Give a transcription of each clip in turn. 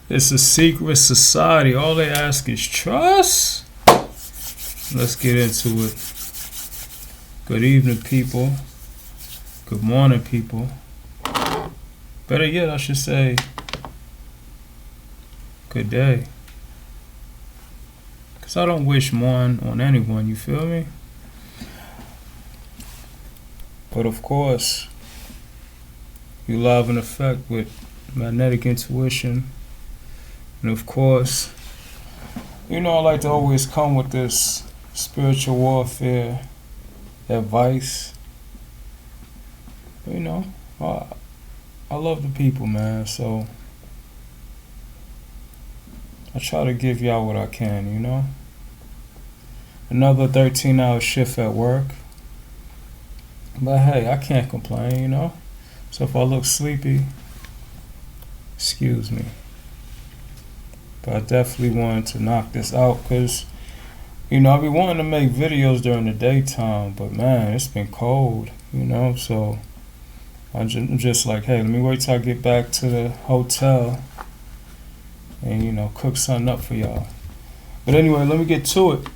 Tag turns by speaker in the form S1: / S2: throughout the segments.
S1: It's a secret society. All they ask is trust. Let's get into it. Good evening, people. Good morning, people. Better yet, I should say, good day. Because I don't wish morn on anyone, you feel me? But of course, you live in effect with magnetic intuition. And of course, I like to always come with this spiritual warfare advice. I love the people, man, so I try to give y'all what I can, Another 13-hour shift at work. But hey, I can't complain, So if I look sleepy, excuse me. But I definitely wanted to knock this out because, I be wanting to make videos during the daytime, but man, it's been cold, so I'm just like, hey, let me wait till I get back to the hotel and, cook something up for y'all. But anyway, let me get to it.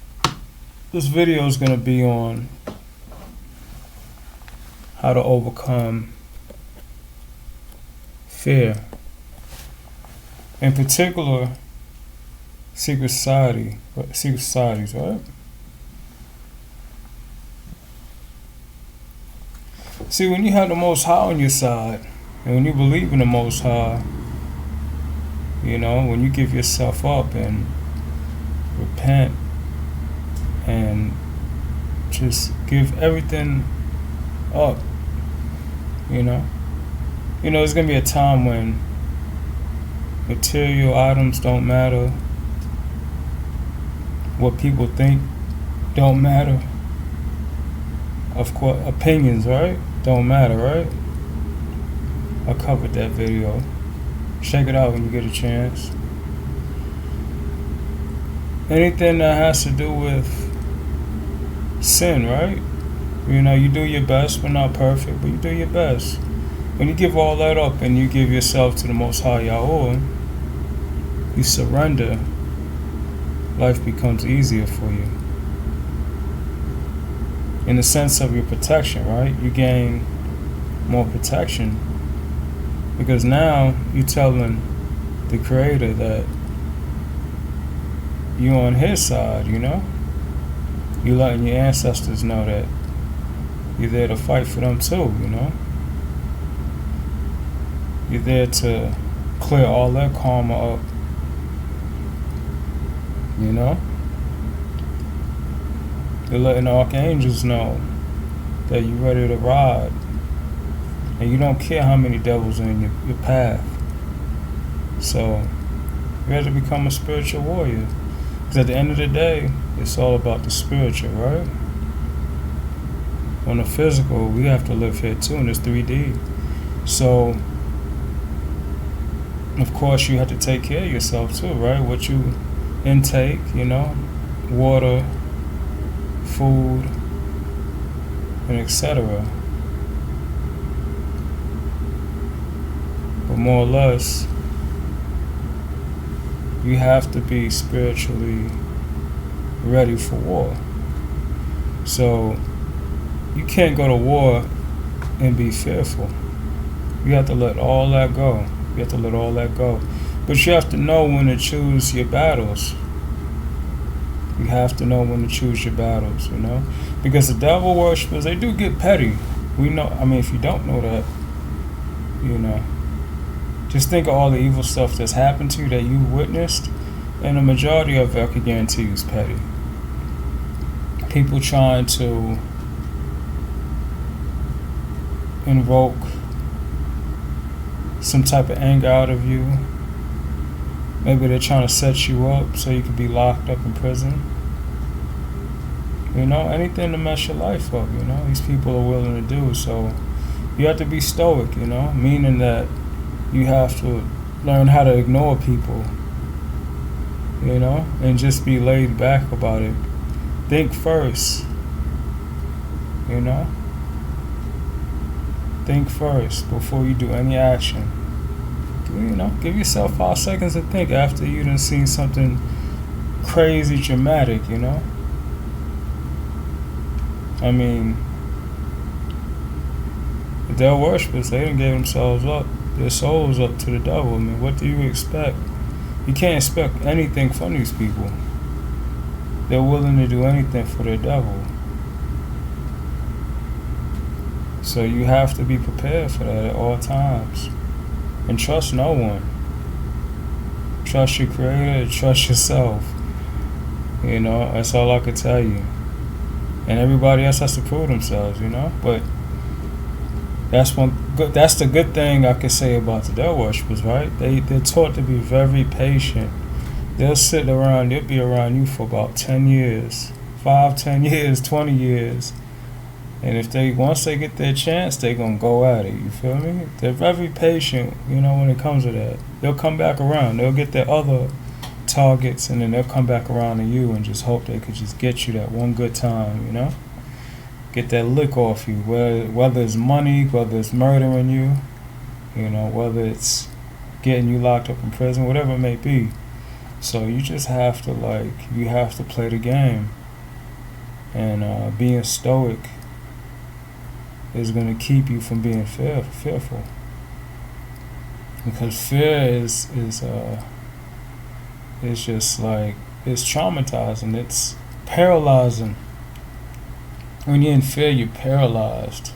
S1: This video is going to be on how to overcome fear. In particular, secret societies, right? See, when you have the Most High on your side, and when you believe in the Most High, when you give yourself up and repent and just give everything up, there's going to be a time when material items don't matter. What people think don't matter. Of course, opinions, right? Don't matter, right? I covered that video. Check it out when you get a chance. Anything that has to do with sin, right? You do your best, but not perfect, but you do your best. When you give all that up and you give yourself to the Most High Yahweh, you surrender, life becomes easier for you. In the sense of your protection, right? You gain more protection because now you're telling the Creator that you're on His side, You're letting your ancestors know that you're there to fight for them too, You're there to clear all that karma up, You're letting the archangels know that you're ready to ride. And you don't care how many devils are in your path. So, you have to become a spiritual warrior. Because at the end of the day, it's all about the spiritual, right? On the physical, we have to live here too in this 3D. So, of course, you have to take care of yourself too, right? What you intake, water, food, and etc. But more or less, you have to be spiritually ready for war. So you can't go to war and be fearful. You have to let all that go. But you have to know when to choose your battles. You have to know when to choose your battles, Because the devil worshippers, they do get petty. We know, if you don't know that, just think of all the evil stuff that's happened to you that you witnessed, and the majority of it, I can guarantee you, is petty. People trying to invoke some type of anger out of you. Maybe they're trying to set you up so you could be locked up in prison. Anything to mess your life up, these people are willing to do. So you have to be stoic, meaning that you have to learn how to ignore people, and just be laid back about it. Think first, Think first before you do any action. Give yourself 5 seconds to think after you done seen something crazy dramatic, I mean, their worshippers, they done gave themselves up, their souls up to the devil. I mean, what do you expect? You can't expect anything from these people. They're willing to do anything for their devil. So you have to be prepared for that at all times. And trust no one. Trust your creator, trust yourself. That's all I could tell you. And everybody else has to prove themselves, But that's the good thing I could say about the devil worshippers, right? They're taught to be very patient. They'll be around you for about 10 years, 5, 10 years, 20 years. And once they get their chance, they're going to go at it, you feel me? They're very patient, when it comes to that. They'll come back around. They'll get their other targets, and then they'll come back around to you and just hope they could just get you that one good time, Get that lick off you, whether it's money, whether it's murdering you, whether it's getting you locked up in prison, whatever it may be. So you just have to play the game. And being stoic is going to keep you from being fearful. Because fear is just it's traumatizing. It's paralyzing. When you're in fear, you're paralyzed.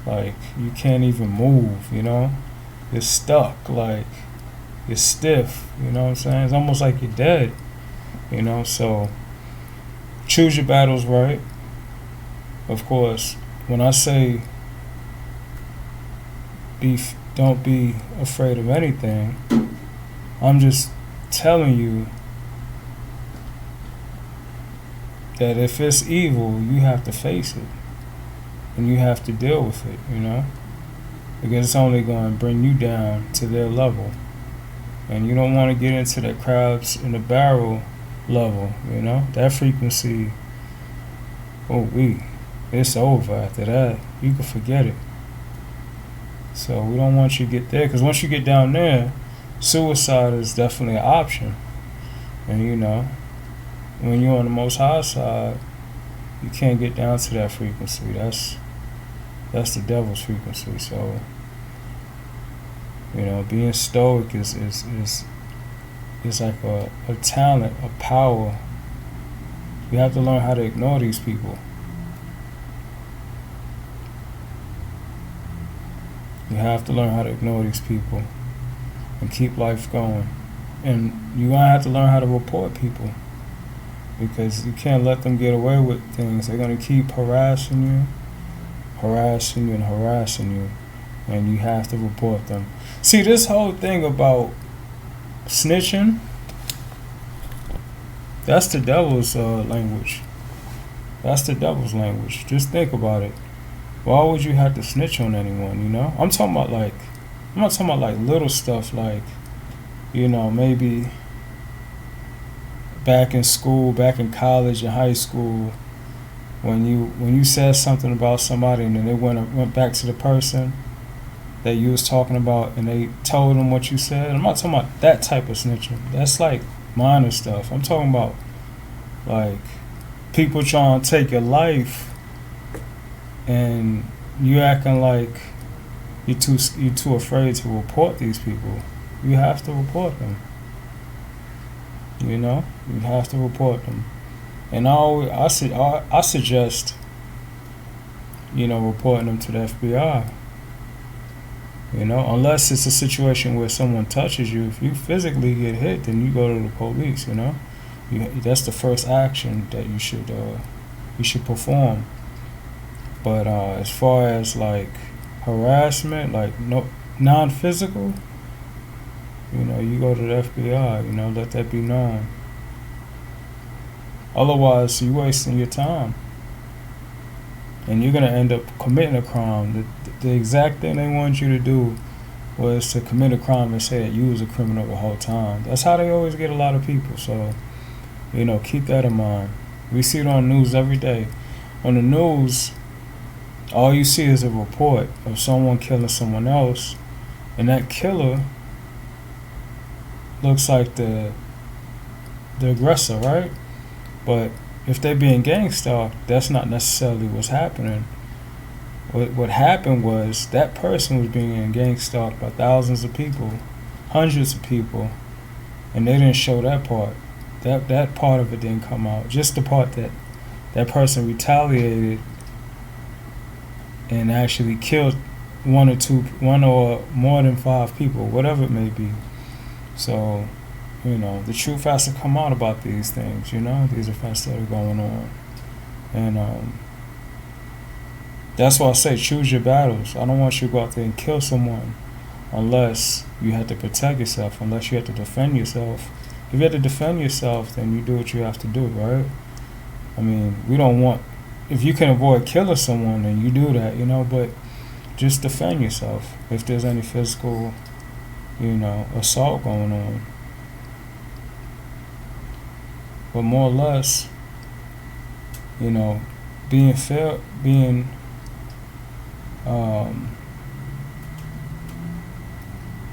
S1: You can't even move, You're stuck, you're stiff, you know what I'm saying? It's almost like you're dead, So choose your battles right. Of course, when I say don't be afraid of anything, I'm just telling you that if it's evil, you have to face it. And you have to deal with it, Because it's only going to bring you down to their level. And you don't want to get into that crabs in the barrel level, That frequency, it's over after that. You can forget it. So we don't want you to get there, because once you get down there, suicide is definitely an option. And when you're on the Most High side, you can't get down to that frequency. That's the devil's frequency. So being stoic is like a talent, a power. You have to learn how to ignore these people. You have to learn how to ignore these people and keep life going. And you're going to have to learn how to report people, because you can't let them get away with things. They're going to keep harassing you, and you have to report them. See, this whole thing about snitching, that's the devil's language. That's the devil's language. Just think about it. Why would you have to snitch on anyone, I'm talking about I'm not talking about little stuff maybe back in school, back in college and high school, when you said something about somebody and then they went back to the person that you was talking about and they told them what you said. I'm not talking about that type of snitching. That's minor stuff. I'm talking about people trying to take your life and you acting like you're too afraid to report these people. You have to report them. You have to report them. And I suggest, reporting them to the FBI. Unless it's a situation where someone touches you. If you physically get hit, then you go to the police. That's the first action that you should perform. But as far as harassment, non-physical, you go to the FBI. Let that be known. Otherwise, you're wasting your time, and you're gonna end up committing a crime. The exact thing they want you to do was to commit a crime and say that you was a criminal the whole time. That's how they always get a lot of people. So, keep that in mind. We see it on the news every day. On the news, all you see is a report of someone killing someone else, and that killer looks like the aggressor, right? But if they're being gang stalked, that's not necessarily what's happening. What happened was that person was being gang stalked by thousands of people, hundreds of people, and they didn't show that part. That part of it didn't come out. Just the part that that person retaliated and actually killed one or more than 5 people, whatever it may be. So, the truth has to come out about these things, these events that are going on. And that's why I say choose your battles. I don't want you to go out there and kill someone unless you have to protect yourself, unless you have to defend yourself. If you have to defend yourself, then you do what you have to do, right? I mean, we don't want, if you can avoid killing someone, then you do that, but just defend yourself if there's any physical, assault going on. But more or less, being fair, being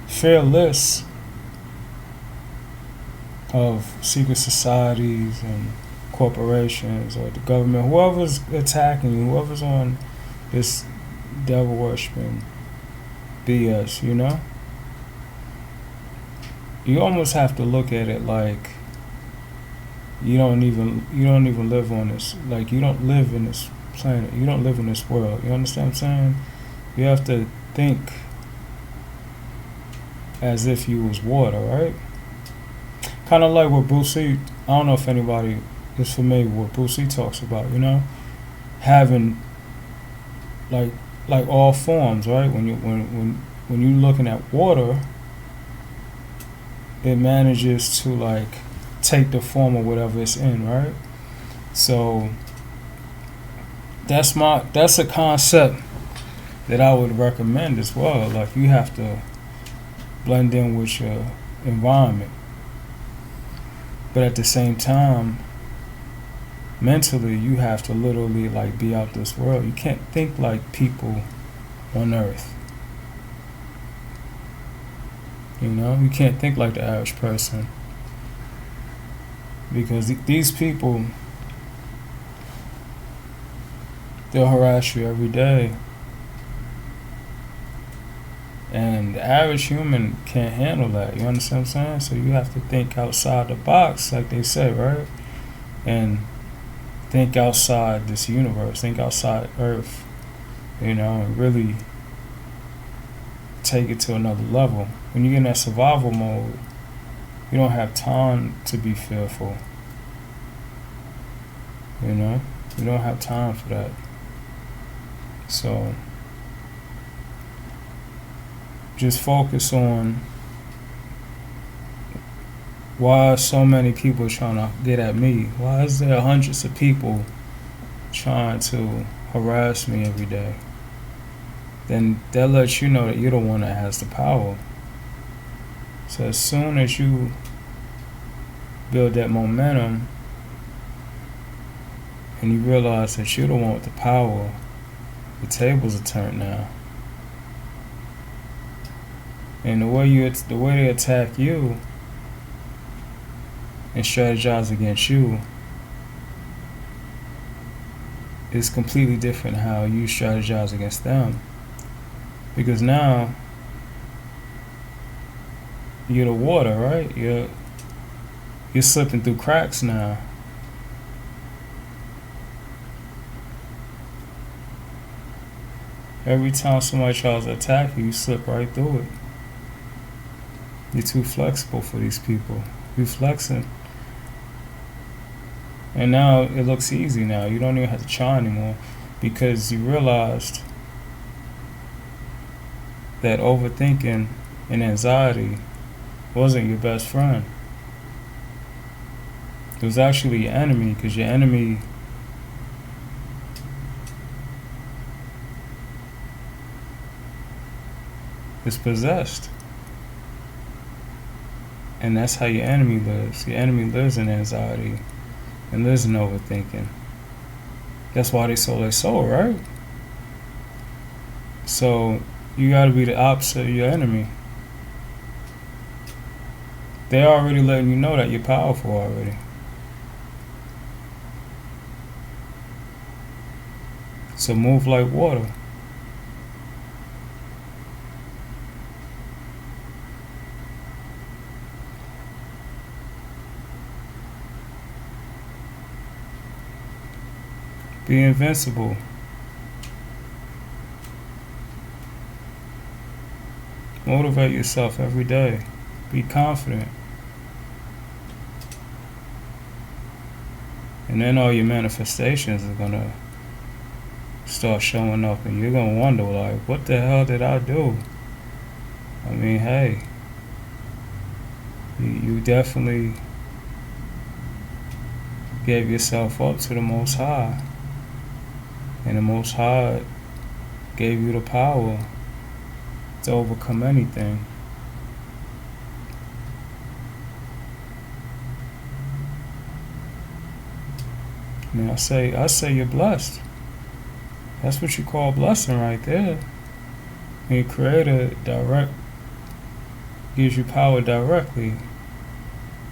S1: fearless of secret societies and corporations or the government, whoever's attacking you, whoever's on this devil worshipping BS, you almost have to look at it like you don't even live on this, like you don't live in this planet, you don't live in this world. You understand what I'm saying? You have to think as if you was water, right? Kind of like what Bruce Lee, I don't know if anybody is familiar with what Bruce Lee talks about, having like all forms, right? When you're looking at water, it manages to like take the form of whatever it's in, right? So that's a concept that I would recommend as well. Like you have to blend in with your environment, but at the same time, mentally, you have to literally like be out this world. You can't think like people on Earth. You can't think like the average person, because these people, they'll harass you every day, and the average human can't handle that. You understand what I'm saying? So you have to think outside the box, like they say, right? And think outside this universe, think outside Earth, and really take it to another level. When you get in that survival mode, you don't have time to be fearful. You don't have time for that. So just focus on why are so many people trying to get at me? Why is there hundreds of people trying to harass me every day? Then that lets you know that you're the one that has the power. So as soon as you build that momentum and you realize that you're the one with the power, the tables are turned now. And the way they attack you and strategize against you is completely different how you strategize against them. Because now you're the water, right? You're slipping through cracks now. Every time somebody tries to attack you, you slip right through it. You're too flexible for these people. You're flexing. And now it looks easy now. You don't even have to try anymore, because you realized that overthinking and anxiety wasn't your best friend. It was actually your enemy, because your enemy is possessed. And that's how your enemy lives. Your enemy lives in anxiety and lives in overthinking. That's why they sold their soul, right? So you gotta be the opposite of your enemy. They're already letting you know that you're powerful already. So move like water. Be invincible. Motivate yourself every day. Be confident. And then all your manifestations are going to start showing up, and you're going to wonder, like, what the hell did I do? I mean, hey, you definitely gave yourself up to the Most High. And the Most High gave you the power to overcome anything. I mean, I say you're blessed. That's what you call blessing right there. And your Creator gives you power directly.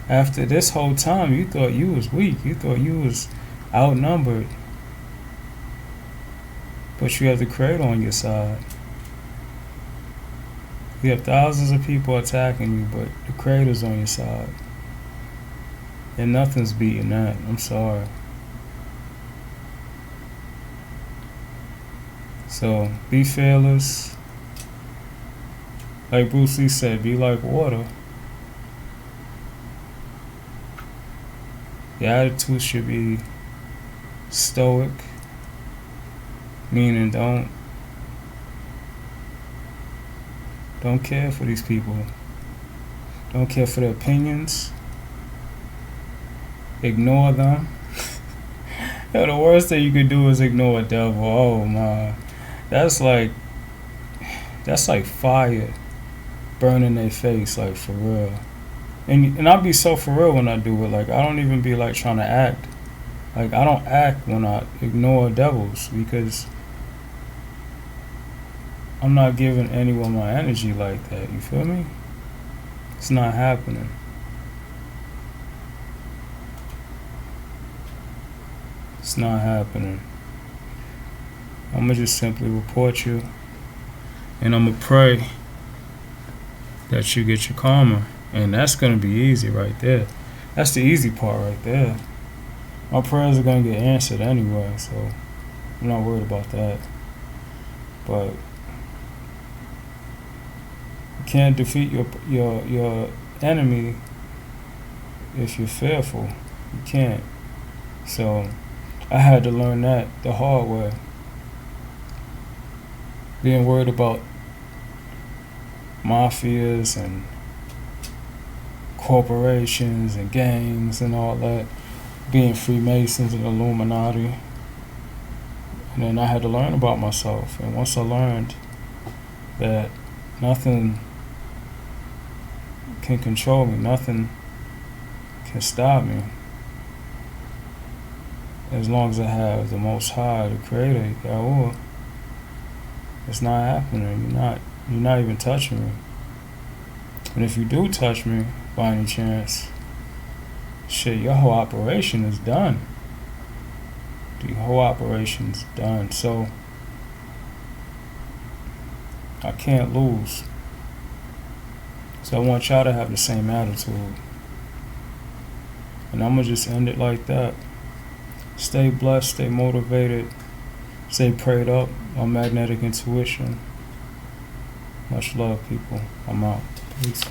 S1: After this whole time, you thought you was weak. You thought you was outnumbered. But you have the Creator on your side. You have thousands of people attacking you, but the Creator's on your side. And nothing's beating that. I'm sorry. So, be fearless. Like Bruce Lee said, be like water. Your attitude should be stoic, meaning don't care for these people. Don't care for their opinions. Ignore them. The worst thing you could do is ignore a devil. Oh my. That's like fire burning their face, like, for real. And I'll be so for real when I do it. Like, I don't even be like trying to act. Like, I don't act when I ignore devils, because I'm not giving anyone my energy like that. You feel me? It's not happening. It's not happening. I'm going to just simply report you, and I'm going to pray that you get your karma. And that's going to be easy right there. That's the easy part right there. My prayers are going to get answered anyway, so I'm not worried about that. But you can't defeat your enemy if you're fearful. You can't. So I had to learn that the hard way. Being worried about mafias and corporations and gangs and all that, being Freemasons and Illuminati. And then I had to learn about myself. And once I learned that nothing can control me, nothing can stop me, as long as I have the Most High, the Creator, Yahweh, it's not happening. You're not even touching me. And if you do touch me by any chance, shit, your whole operation is done. The whole operation's done. So I can't lose. So I want y'all to have the same attitude. And I'm going to just end it like that. Stay blessed, stay motivated, stay prayed up on Magnetic Intuition. Much love, people. I'm out. Peace.